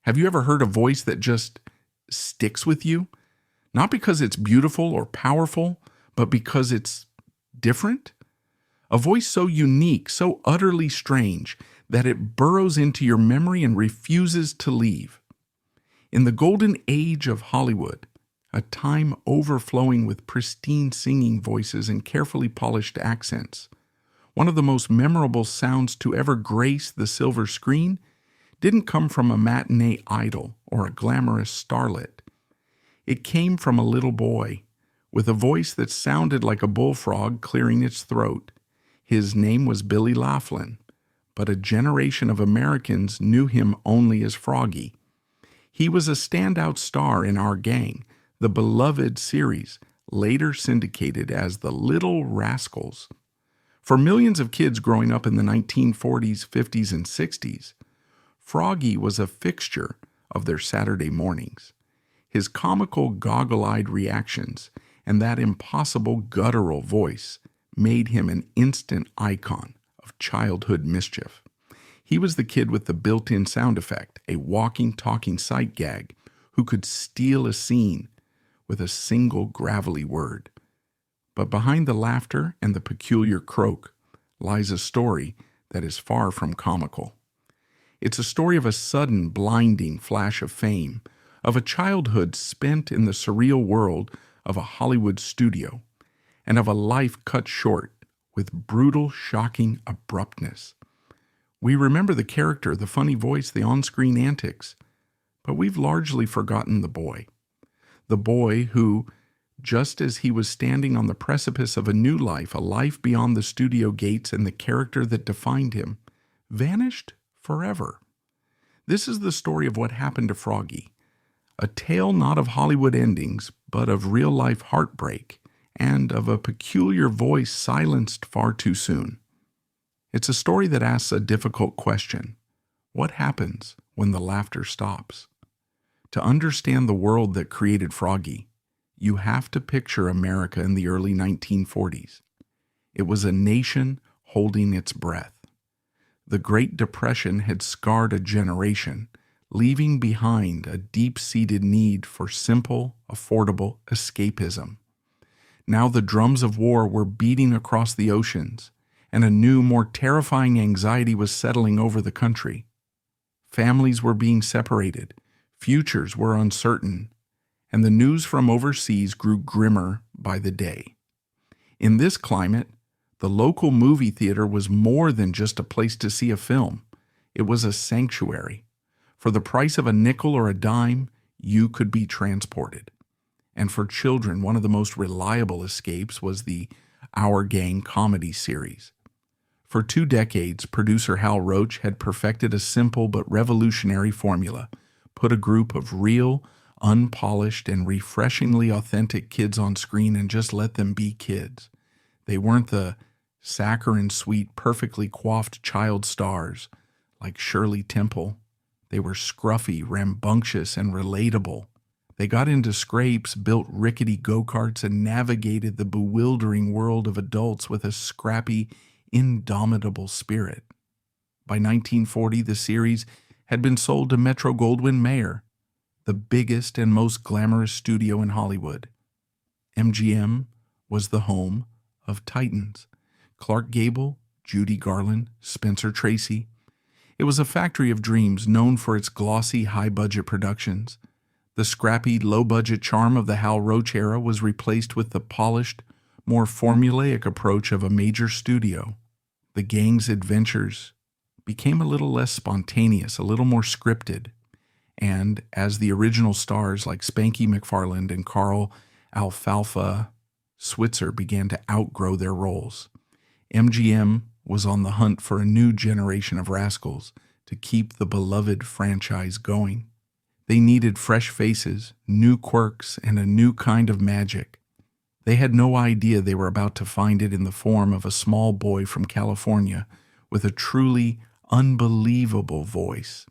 Have you ever heard a voice that just sticks with you? Not because it's beautiful or powerful, but because it's different? A voice so unique, so utterly strange, that it burrows into your memory and refuses to leave. In the golden age of Hollywood, a time overflowing with pristine singing voices and carefully polished accents, one of the most memorable sounds to ever grace the silver screen didn't come from a matinee idol or a glamorous starlet. It came from a little boy with a voice that sounded like a bullfrog clearing its throat. His name was Billy Laughlin, but a generation of Americans knew him only as Froggy. He was a standout star in Our Gang, the beloved series, later syndicated as the Little Rascals. For millions of kids growing up in the 1940s, 50s, and 60s, Froggy was a fixture of their Saturday mornings. His comical, goggle-eyed reactions and that impossible guttural voice made him an instant icon of childhood mischief. He was the kid with the built-in sound effect, a walking, talking sight gag, who could steal a scene with a single gravelly word. But behind the laughter and the peculiar croak lies a story that is far from comical. It's a story of a sudden, blinding flash of fame, of a childhood spent in the surreal world of a Hollywood studio, and of a life cut short with brutal, shocking abruptness. We remember the character, the funny voice, the on-screen antics, but we've largely forgotten the boy. The boy who, just as he was standing on the precipice of a new life, a life beyond the studio gates and the character that defined him, vanished forever. This is the story of what happened to Froggy, a tale not of Hollywood endings, but of real-life heartbreak, and of a peculiar voice silenced far too soon. It's a story that asks a difficult question. What happens when the laughter stops? To understand the world that created Froggy, you have to picture America in the early 1940s. It was a nation holding its breath. The Great Depression had scarred a generation, leaving behind a deep-seated need for simple, affordable escapism. Now the drums of war were beating across the oceans, and a new, more terrifying anxiety was settling over the country. Families were being separated, futures were uncertain, and the news from overseas grew grimmer by the day. In this climate, the local movie theater was more than just a place to see a film. It was a sanctuary. For the price of a nickel or a dime, you could be transported. And for children, one of the most reliable escapes was the Our Gang comedy series. For 2 decades, producer Hal Roach had perfected a simple but revolutionary formula: put a group of real, unpolished, and refreshingly authentic kids on screen and just let them be kids. They weren't the saccharine-sweet, perfectly coiffed child stars like Shirley Temple. They were scruffy, rambunctious, and relatable. They got into scrapes, built rickety go-karts, and navigated the bewildering world of adults with a scrappy, indomitable spirit. By 1940, the series had been sold to Metro-Goldwyn-Mayer, the biggest and most glamorous studio in Hollywood. MGM was the home of titans: Clark Gable, Judy Garland, Spencer Tracy. It was a factory of dreams known for its glossy, high-budget productions. The scrappy, low-budget charm of the Hal Roach era was replaced with the polished, more formulaic approach of a major studio. The gang's adventures became a little less spontaneous, a little more scripted, and as the original stars like Spanky McFarland and Carl Alfalfa Switzer began to outgrow their roles, MGM was on the hunt for a new generation of rascals to keep the beloved franchise going. They needed fresh faces, new quirks, and a new kind of magic. They had no idea they were about to find it in the form of a small boy from California with a truly unbelievable voice.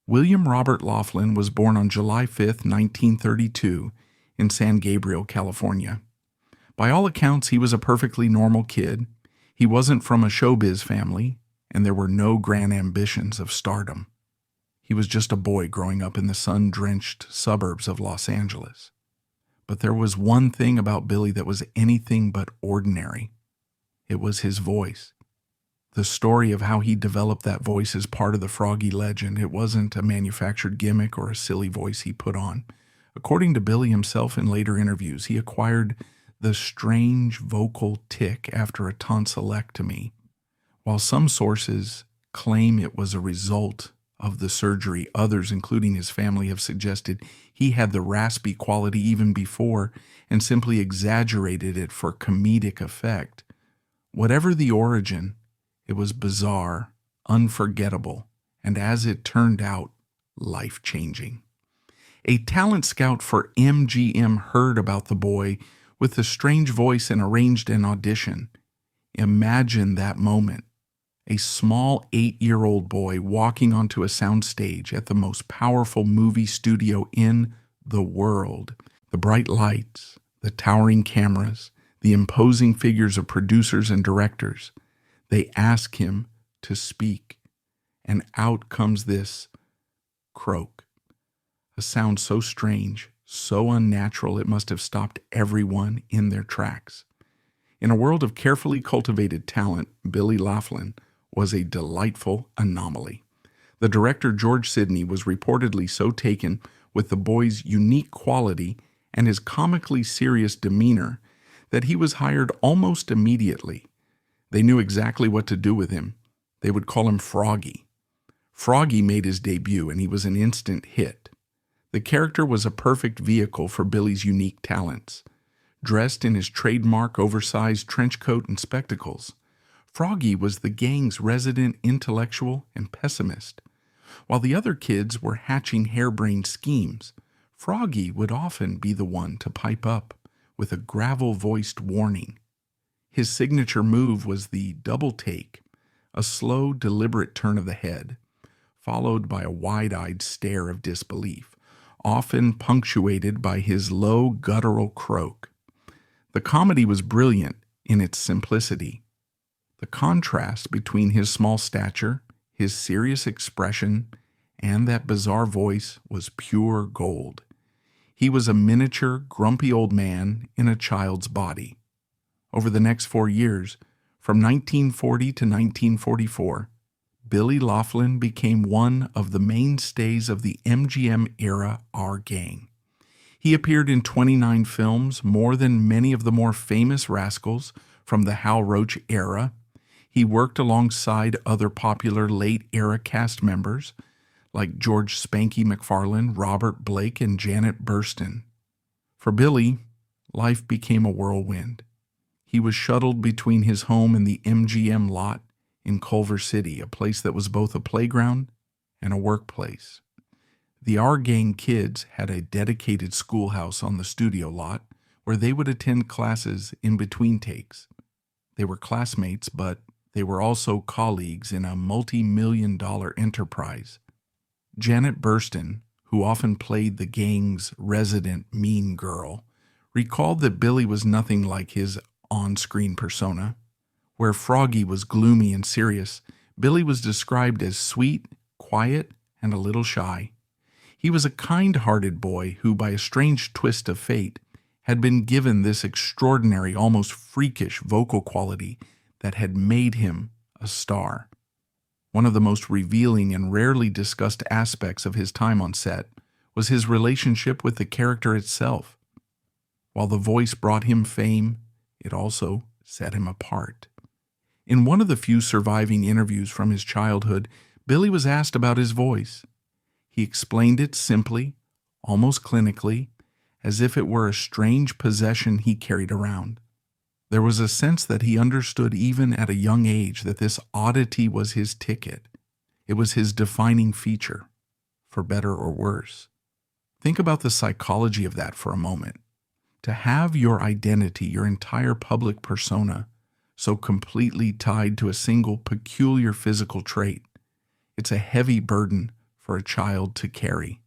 William Robert Laughlin was born on July 5, 1932, in San Gabriel, California. By all accounts, he was a perfectly normal kid. He wasn't from a showbiz family, and there were no grand ambitions of stardom. He was just a boy growing up in the sun-drenched suburbs of Los Angeles. But there was one thing about Billy that was anything but ordinary. It was his voice. The story of how he developed that voice is part of the Froggy legend. It wasn't a manufactured gimmick or a silly voice he put on. According to Billy himself in later interviews, he acquired the strange vocal tic after a tonsillectomy. While some sources claim it was a result of the surgery, others, including his family, have suggested he had the raspy quality even before and simply exaggerated it for comedic effect. Whatever the origin, it was bizarre, unforgettable, and as it turned out, life-changing. A talent scout for MGM heard about the boy with the strange voice and arranged an audition. Imagine that moment. A small 8-year-old boy walking onto a soundstage at the most powerful movie studio in the world. The bright lights, the towering cameras, the imposing figures of producers and directors. They ask him to speak, and out comes this croak. A sound so strange, so unnatural, it must have stopped everyone in their tracks. In a world of carefully cultivated talent, Billy Laughlin was a delightful anomaly. The director George Sidney was reportedly so taken with the boy's unique quality and his comically serious demeanor that he was hired almost immediately. They knew exactly what to do with him. They would call him Froggy. Froggy made his debut, and he was an instant hit. The character was a perfect vehicle for Billy's unique talents. Dressed in his trademark oversized trench coat and spectacles, Froggy was the gang's resident intellectual and pessimist. While the other kids were hatching harebrained schemes, Froggy would often be the one to pipe up with a gravel-voiced warning. His signature move was the double take, a slow, deliberate turn of the head, followed by a wide-eyed stare of disbelief, often punctuated by his low, guttural croak. The comedy was brilliant in its simplicity. The contrast between his small stature, his serious expression, and that bizarre voice was pure gold. He was a miniature, grumpy old man in a child's body. Over the next 4 years, from 1940 to 1944, Billy Laughlin became one of the mainstays of the MGM-era Our Gang. He appeared in 29 films, more than many of the more famous rascals from the Hal Roach era. He worked alongside other popular late-era cast members like George Spanky McFarlane, Robert Blake, and Janet Burstyn. For Billy, life became a whirlwind. He was shuttled between his home and the MGM lot in Culver City, a place that was both a playground and a workplace. The Our Gang kids had a dedicated schoolhouse on the studio lot where they would attend classes in between takes. They were classmates, but they were also colleagues in a multi-million-dollar enterprise. Janet Burstyn, who often played the gang's resident mean girl, recalled that Billy was nothing like his on-screen persona. Where Froggy was gloomy and serious, Billy was described as sweet, quiet, and a little shy. He was a kind-hearted boy who, by a strange twist of fate, had been given this extraordinary, almost freakish vocal quality that had made him a star. One of the most revealing and rarely discussed aspects of his time on set was his relationship with the character itself. While the voice brought him fame, it also set him apart. In one of the few surviving interviews from his childhood, Billy was asked about his voice. He explained it simply, almost clinically, as if it were a strange possession he carried around. There was a sense that he understood even at a young age that this oddity was his ticket. It was his defining feature, for better or worse. Think about the psychology of that for a moment. To have your identity, your entire public persona, so completely tied to a single peculiar physical trait, it's a heavy burden for a child to carry.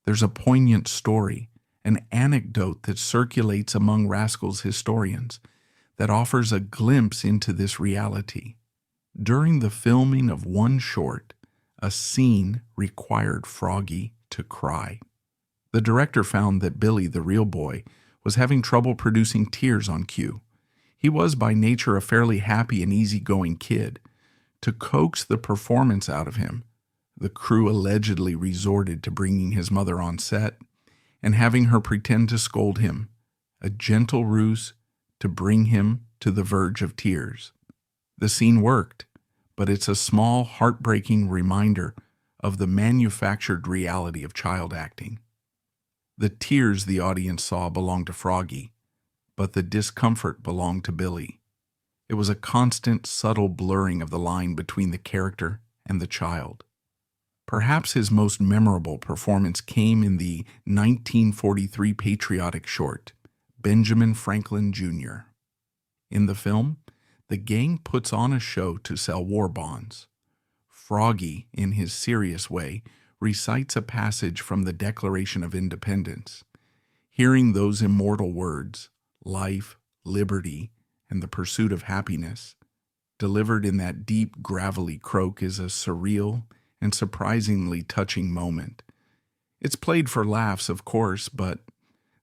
There's a poignant story, an anecdote that circulates among Rascals historians that offers a glimpse into this reality. During the filming of one short, A scene required Froggy to cry. The director found that Billy, the real boy, was having trouble producing tears on cue. He was by nature a fairly happy and easygoing kid. To coax the performance out of him, the crew allegedly resorted to bringing his mother on set and having her pretend to scold him, a gentle ruse to bring him to the verge of tears. The scene worked, but it's a small, heartbreaking reminder of the manufactured reality of child acting. The tears the audience saw belonged to Froggy, but the discomfort belonged to Billy. It was a constant, subtle blurring of the line between the character and the child. Perhaps his most memorable performance came in the 1943 patriotic short, Benjamin Franklin Jr. In the film, the gang puts on a show to sell war bonds. Froggy, in his serious way, recites a passage from the Declaration of Independence. Hearing those immortal words, life, liberty, and the pursuit of happiness, delivered in that deep, gravelly croak, is a surreal and surprisingly touching moment. It's played for laughs, of course, but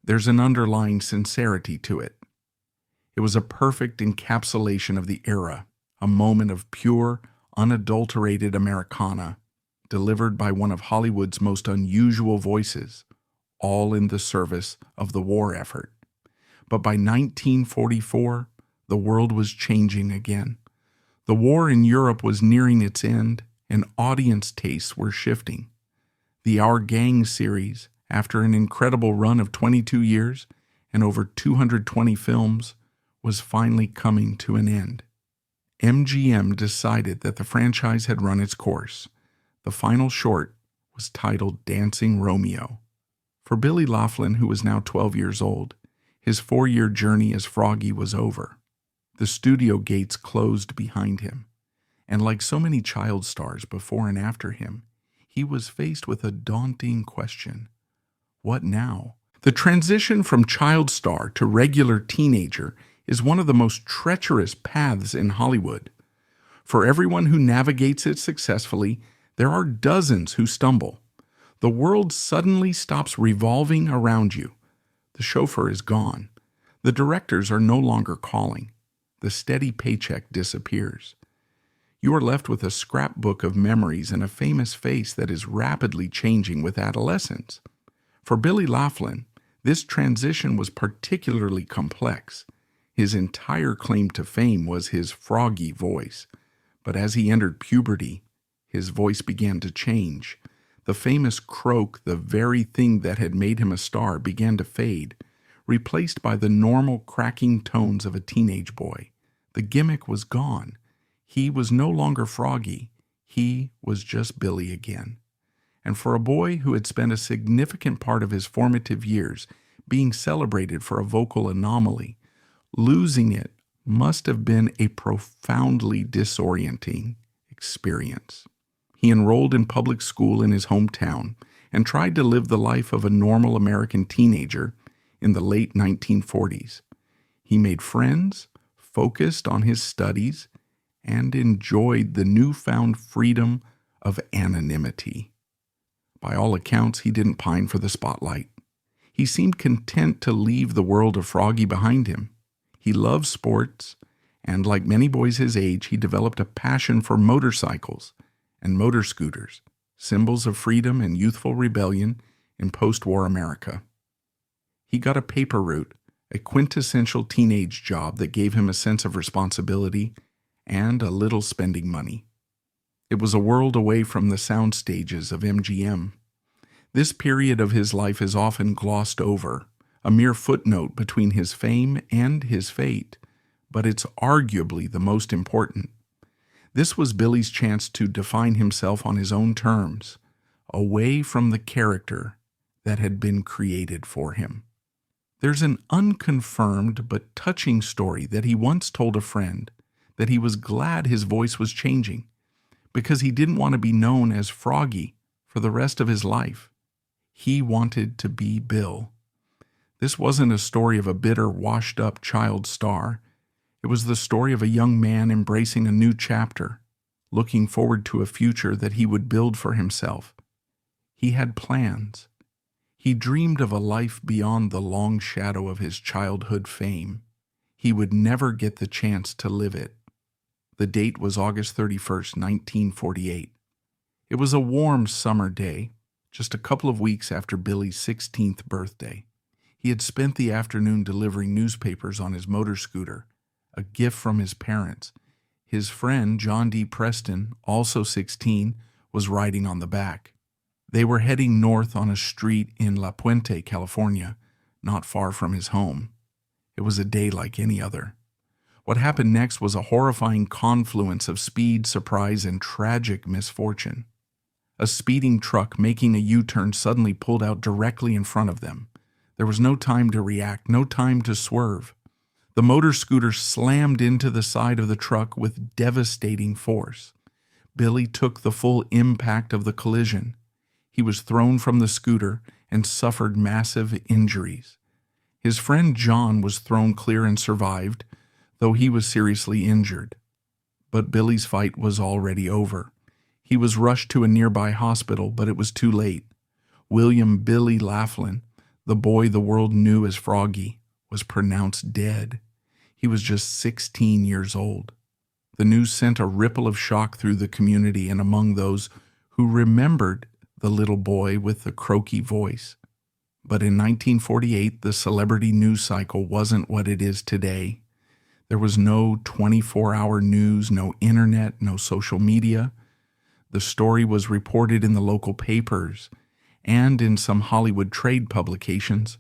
there's an underlying sincerity to it. It was a perfect encapsulation of the era, a moment of pure, unadulterated Americana, delivered by one of Hollywood's most unusual voices, all in the service of the war effort. But by 1944, the world was changing again. The war in Europe was nearing its end, and audience tastes were shifting. The Our Gang series, after an incredible run of 22 years and over 220 films, was finally coming to an end. MGM decided that the franchise had run its course. The final short was titled Dancing Romeo. For Billy Laughlin, who was now 12 years old, his 4-year journey as Froggy was over. The studio gates closed behind him, and like so many child stars before and after him, he was faced with a daunting question. What now? The transition from child star to regular teenager is one of the most treacherous paths in Hollywood. For everyone who navigates it successfully, there are dozens who stumble. The world suddenly stops revolving around you. The chauffeur is gone. The directors are no longer calling. The steady paycheck disappears. You are left with a scrapbook of memories and a famous face that is rapidly changing with adolescence. For Billy Laughlin, this transition was particularly complex. His entire claim to fame was his Froggy voice, but as he entered puberty, his voice began to change. The famous croak, the very thing that had made him a star, began to fade, replaced by the normal cracking tones of a teenage boy. The gimmick was gone. He was no longer Froggy. He was just Billy again. And for a boy who had spent a significant part of his formative years being celebrated for a vocal anomaly, losing it must have been a profoundly disorienting experience. He enrolled in public school in his hometown and tried to live the life of a normal American teenager in the late 1940s. He made friends, focused on his studies, and enjoyed the newfound freedom of anonymity. By all accounts, he didn't pine for the spotlight. He seemed content to leave the world of Froggy behind him. He loved sports, and like many boys his age, he developed a passion for motorcycles and motor scooters, symbols of freedom and youthful rebellion in post-war America. He got a paper route, a quintessential teenage job that gave him a sense of responsibility and a little spending money. It was a world away from the sound stages of MGM. This period of his life is often glossed over, a mere footnote between his fame and his fate, but it's arguably the most important. This was Billy's chance to define himself on his own terms, away from the character that had been created for him. There's an unconfirmed but touching story that he once told a friend that he was glad his voice was changing because he didn't want to be known as Froggy for the rest of his life. He wanted to be Bill. This wasn't a story of a bitter, washed-up child star. It was the story of a young man embracing a new chapter, looking forward to a future that he would build for himself. He had plans. He dreamed of a life beyond the long shadow of his childhood fame. He would never get the chance to live it. The date was August 31st, 1948. It was a warm summer day, just a couple of weeks after Billy's 16th birthday. He had spent the afternoon delivering newspapers on his motor scooter, a gift from his parents. His friend, John D. Preston, also 16, was riding on the back. They were heading north on a street in La Puente, California, not far from his home. It was a day like any other. What happened next was a horrifying confluence of speed, surprise, and tragic misfortune. A speeding truck making a U-turn suddenly pulled out directly in front of them. There was no time to react, no time to swerve. The motor scooter slammed into the side of the truck with devastating force. Billy took the full impact of the collision. He was thrown from the scooter and suffered massive injuries. His friend John was thrown clear and survived, though he was seriously injured. But Billy's fight was already over. He was rushed to a nearby hospital, but it was too late. William Billy Laughlin, the boy the world knew as Froggy, was pronounced dead. He was just 16 years old. The news sent a ripple of shock through the community and among those who remembered the little boy with the croaky voice. But in 1948, the celebrity news cycle wasn't what it is today. There was no 24-hour news, no internet, no social media. The story was reported in the local papers and in some Hollywood trade publications.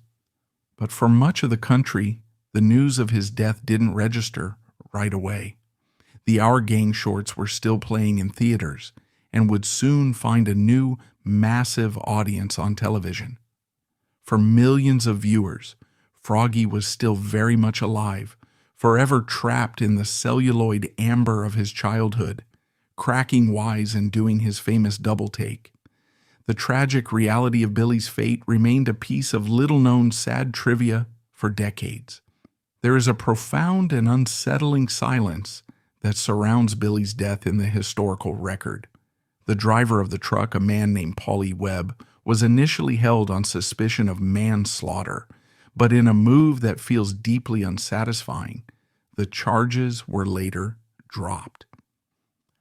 But for much of the country, the news of his death didn't register right away. The Our Gang shorts were still playing in theaters and would soon find a new, massive audience on television. For millions of viewers, Froggy was still very much alive, forever trapped in the celluloid amber of his childhood, cracking wise and doing his famous double take. The tragic reality of Billy's fate remained a piece of little-known sad trivia for decades. There is a profound and unsettling silence that surrounds Billy's death in the historical record. The driver of the truck, a man named Paulie Webb, was initially held on suspicion of manslaughter, but in a move that feels deeply unsatisfying, the charges were later dropped.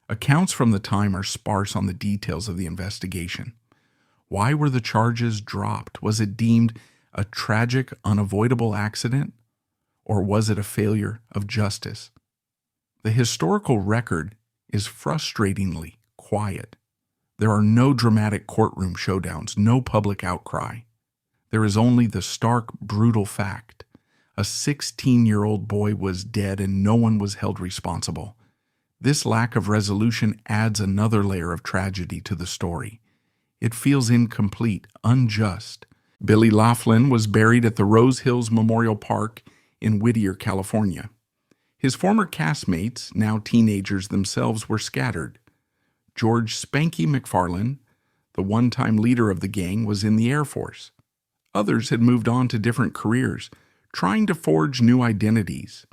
Accounts from the time are sparse on the details of the investigation. Why were the charges dropped? Was it deemed a tragic, unavoidable accident? Or was it a failure of justice? The historical record is frustratingly quiet. There are no dramatic courtroom showdowns, no public outcry. There is only the stark, brutal fact. A 16-year-old boy was dead and no one was held responsible. This lack of resolution adds another layer of tragedy to the story. It feels incomplete, unjust. Billy Laughlin was buried at the Rose Hills Memorial Park in Whittier, California. His former castmates, now teenagers themselves, were scattered. George Spanky McFarland, the one-time leader of the gang, was in the Air Force. Others had moved on to different careers, trying to forge new identities.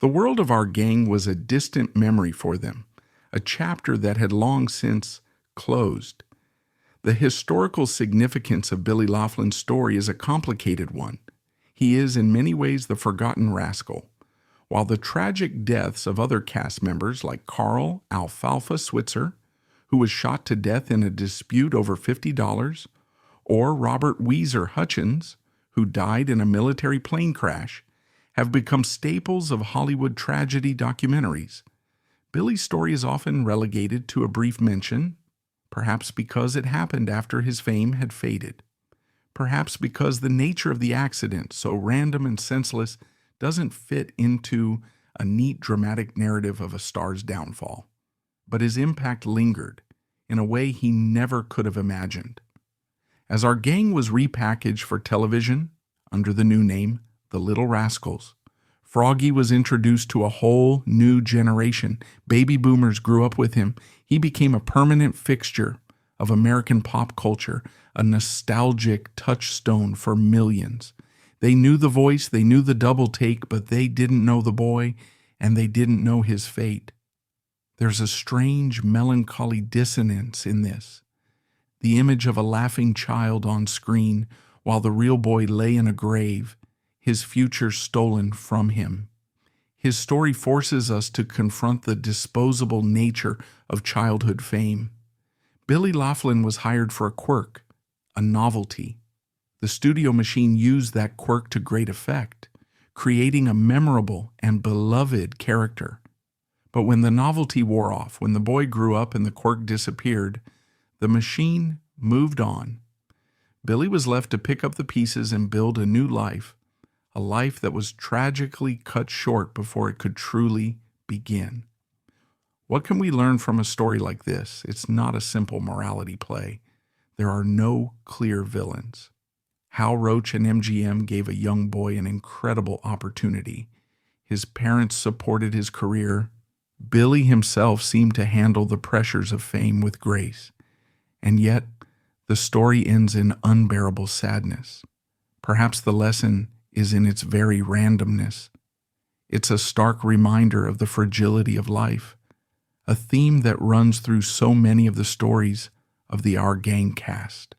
The world of our gang was a distant memory for them, a chapter that had long since closed. The historical significance of Billy Laughlin's story is a complicated one. He is in many ways the forgotten rascal, while the tragic deaths of other cast members like Carl Alfalfa Switzer, who was shot to death in a dispute over $50, or Robert Weezer Hutchins, who died in a military plane crash, have become staples of Hollywood tragedy documentaries. Billy's story is often relegated to a brief mention, perhaps because it happened after his fame had faded. Perhaps because the nature of the accident, so random and senseless, doesn't fit into a neat dramatic narrative of a star's downfall. But his impact lingered in a way he never could have imagined. As our gang was repackaged for television under the new name, the Little Rascals, Froggy was introduced to a whole new generation. Baby boomers grew up with him. He became a permanent fixture of American pop culture, a nostalgic touchstone for millions. They knew the voice, they knew the double take, but they didn't know the boy, and they didn't know his fate. There's a strange, melancholy dissonance in this. The image of a laughing child on screen while the real boy lay in a grave, his future stolen from him. His story forces us to confront the disposable nature of childhood fame. Billy Laughlin was hired for a quirk, a novelty. The studio machine used that quirk to great effect, creating a memorable and beloved character. But when the novelty wore off, when the boy grew up and the quirk disappeared, the machine moved on. Billy was left to pick up the pieces and build a new life, a life that was tragically cut short before it could truly begin. What can we learn from a story like this? It's not a simple morality play. There are no clear villains. Hal Roach and MGM gave a young boy an incredible opportunity. His parents supported his career. Billy himself seemed to handle the pressures of fame with grace. And yet, the story ends in unbearable sadness. Perhaps the lesson is in its very randomness. It's a stark reminder of the fragility of life, a theme that runs through so many of the stories of the Our Gang cast.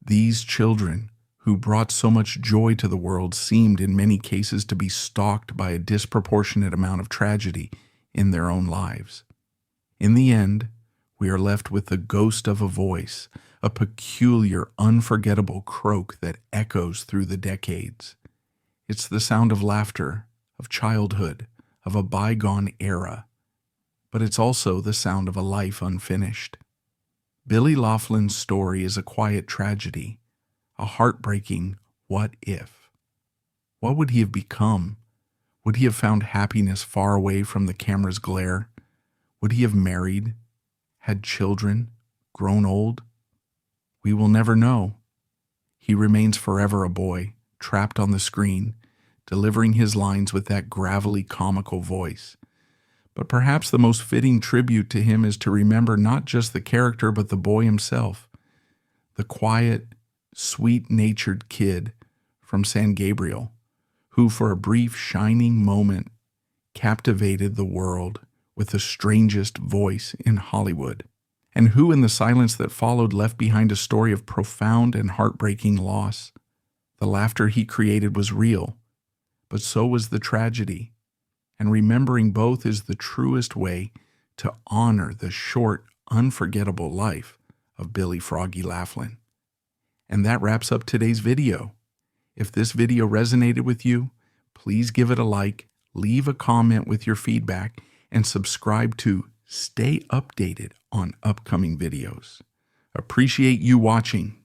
These children, who brought so much joy to the world, seemed in many cases to be stalked by a disproportionate amount of tragedy in their own lives. In the end, we are left with the ghost of a voice, a peculiar, unforgettable croak that echoes through the decades. It's the sound of laughter, of childhood, of a bygone era, but it's also the sound of a life unfinished. Billy Laughlin's story is a quiet tragedy, a heartbreaking what if. What would he have become? Would he have found happiness far away from the camera's glare? Would he have married, had children, grown old? We will never know. He remains forever a boy, trapped on the screen, delivering his lines with that gravelly, comical voice. But perhaps the most fitting tribute to him is to remember not just the character, but the boy himself, the quiet, sweet-natured kid from San Gabriel, who for a brief, shining moment captivated the world with the strangest voice in Hollywood, and who in the silence that followed left behind a story of profound and heartbreaking loss. The laughter he created was real, but so was the tragedy, and remembering both is the truest way to honor the short, unforgettable life of Billy Froggy Laughlin. And that wraps up today's video. If this video resonated with you, please give it a like, leave a comment with your feedback, and subscribe to stay updated on upcoming videos. Appreciate you watching.